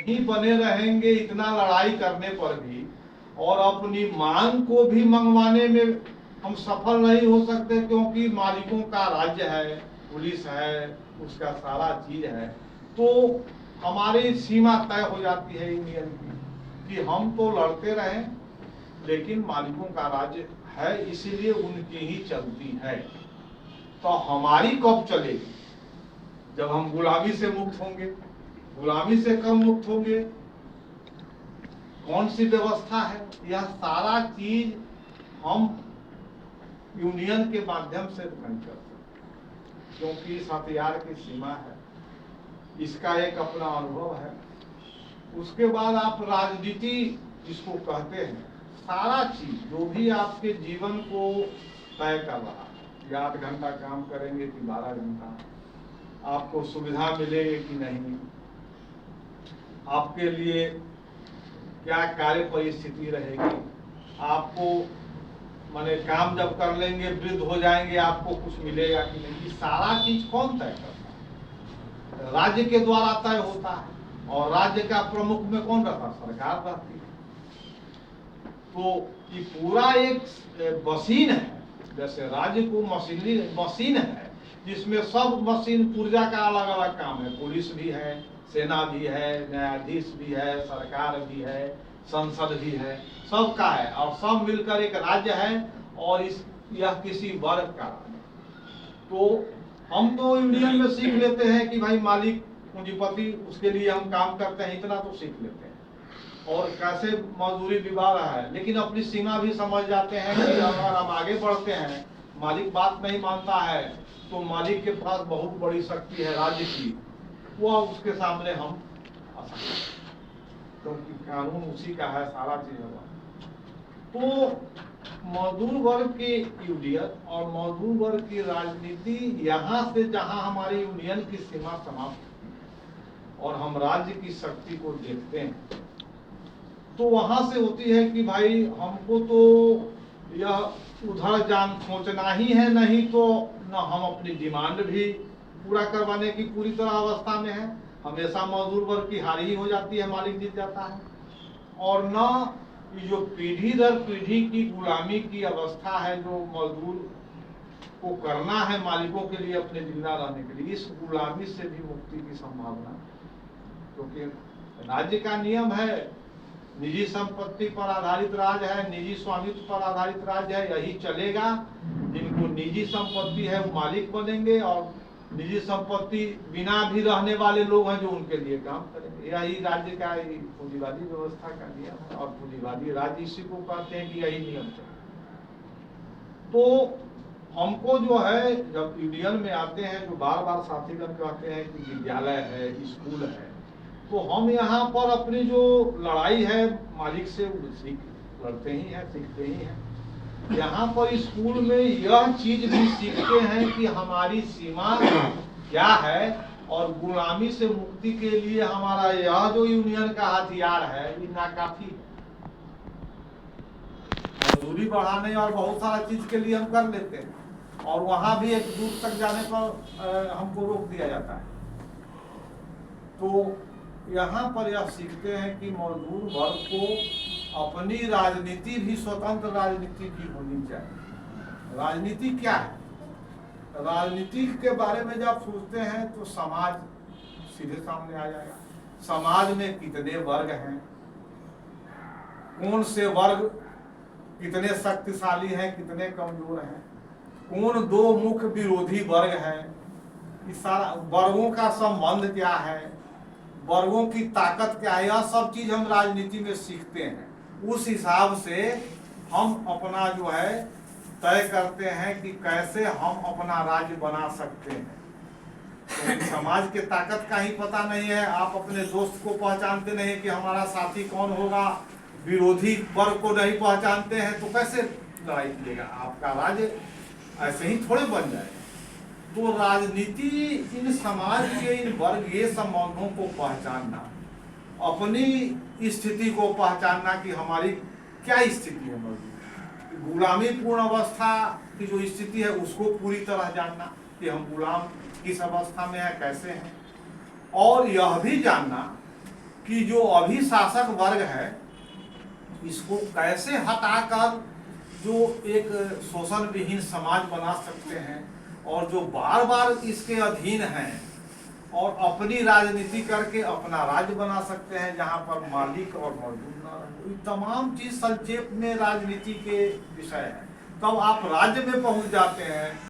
ही बने रहेंगे इतना लड़ाई करने पर भी, और अपनी मांग को भी मंगवाने में हम सफल नहीं हो सकते, क्योंकि मालिकों का राज्य है, पुलिस है, उसका सारा चीज है। तो हमारी सीमा तय हो जाती है यूनियन की कि हम तो लड़ते रहें, लेकिन मालिकों का राज्य है, इसीलिए उनकी ही चलती है। तो हमारी कब चलेगी? जब हम गुलामी से मुक्त होंगे। गुलामी से कब मुक्त होंगे? कौन सी व्यवस्था है? यह सारा चीज हम यूनियन के माध्यम से नहीं कर सकते, क्योंकि इस हथियार की सीमा है, इसका एक अपना अनुभव है। उसके बाद आप राजनीति जिसको कहते हैं, सारा चीज जो भी आपके जीवन को तय कर रहा है, या 8 घंटा काम करेंगे कि 12 घंटा, आपको सुविधा मिलेगी कि नहीं, आपके लिए क्या कार्य परिस्थिति रहेगी, आपको माने काम जब कर लेंगे, वृद्ध हो जाएंगे, आपको कुछ मिलेगा कि नहीं, सारा चीज कौन तय करता है? राज्य के द्वारा तय होता है। और राज्य का प्रमुख में कौन रहता है? सरकार रहती है। तो ये पूरा एक मशीन है, जैसे राज्य को मशीन है, जिसमें सब मशीन पुर्जा का अलग अलग काम है। पुलिस भी है, सेना भी है, न्यायाधीश भी है, सरकार भी है, संसद भी है, सबका है, और सब मिलकर एक राज्य है। और यह किसी वर्ग का राज्य। तो हम तो यूनियन में सीख लेते हैं कि भाई मालिक पूंजीपति, उसके लिए हम काम करते हैं, इतना तो सीख लेते हैं, और कैसे मजदूरी विवाह रहा है। लेकिन अपनी सीमा भी समझ जाते हैं कि अगर हम आगे बढ़ते हैं, मालिक बात नहीं मानता है, तो मालिक के पास बहुत बड़ी शक्ति है राज्य की, वो उसके सामने हम आ सकते हैं, क्योंकि कानून उसी का है, सारा चीज होगा। तो मजदूर वर्ग की यूनियन और मजदूर वर्ग की राजनीति, यहाँ से जहाँ हमारी यूनियन की सीमा समाप्त होती है और हम राज्य की शक्ति को देखते हैं, तो वहां से होती है कि भाई हमको तो यह उधर जान सोचना ही है, नहीं तो न हम अपनी डिमांड भी पूरा करवाने की पूरी तरह अवस्था में है। हमेशा मजदूर वर्ग की हार ही हो जाती है, मालिक जीत जाता है। और न ये जो पीढ़ी दर पीढ़ी की गुलामी की अवस्था है, जो मजदूर को करना है मालिकों के लिए अपने जिंदा रहने के लिए, इस गुलामी से भी मुक्ति की संभावना, क्योंकि राज्य का नियम है, निजी संपत्ति पर आधारित राज है, निजी स्वामित्व पर आधारित राज है, यही चलेगा। जिनको निजी संपत्ति है वो मालिक बनेंगे, और निजी संपत्ति बिना भी रहने वाले लोग हैं जो उनके लिए काम करेंगे। यही राज्य का पूंजीवादी व्यवस्था का नियम है, और पूंजीवादी राज्य इसी को कहते हैं कि यही नियम है। तो हमको जो है, जब यूनियन में आते हैं, जो बार बार साथीगण कहते हैं कि विद्यालय है, स्कूल है, तो हम यहाँ पर अपनी जो लड़ाई है मालिक से लड़ते ही हैं, सीखते ही हैं। यहाँ पर स्कूल में यह चीज भी सीखते हैं कि हमारी सीमा क्या है, और गुलामी से मुक्ति के लिए हमारा यह जो यूनियन का हथियार है, ये नाकाफी है। मजदूरी बढ़ाने और बहुत सारा चीज के लिए हम कर लेते हैं, और वहां भी एक दूर तक जाने पर हमको रोक दिया जाता है। तो यहाँ पर यह सीखते हैं कि मजदूर वर्ग को अपनी राजनीति भी स्वतंत्र राजनीति भी होनी चाहिए। राजनीति क्या है? राजनीति के बारे में जब सोचते हैं तो समाज सीधे सामने आ जाएगा। समाज में कितने वर्ग हैं, कौन से वर्ग कितने शक्तिशाली हैं, कितने कमजोर हैं, कौन दो मुख्य विरोधी वर्ग हैं, इस सारा वर्गों का संबंध क्या है, वर्गों की ताकत क्या है, यह सब चीज हम राजनीति में सीखते हैं। उस हिसाब से हम अपना जो है तय करते हैं कि कैसे हम अपना राज्य बना सकते हैं। तो समाज के ताकत का ही पता नहीं है, आप अपने दोस्त को पहचानते नहीं कि हमारा साथी कौन होगा, विरोधी वर्ग को नहीं पहचानते हैं, तो कैसे लड़ाई कीजिएगा? आपका राज्य ऐसे ही थोड़े बन जाएगा। तो राजनीति इन समाज के इन वर्गीय संबंधों को पहचानना, अपनी स्थिति को पहचानना कि हमारी क्या स्थिति है, मौजूद गुलामी पूर्ण अवस्था की जो स्थिति है उसको पूरी तरह जानना कि हम गुलाम किस अवस्था में है, कैसे हैं, और यह भी जानना कि जो अभी शासक वर्ग है इसको कैसे हटाकर जो एक शोषण विहीन समाज बना सकते हैं, और जो बार बार इसके अधीन हैं और अपनी राजनीति करके अपना राज्य बना सकते हैं जहां पर मालिक और मजदूर ना रहे। ये तमाम चीज संक्षेप में राजनीति के विषय है। तब आप राज्य में पहुंच जाते हैं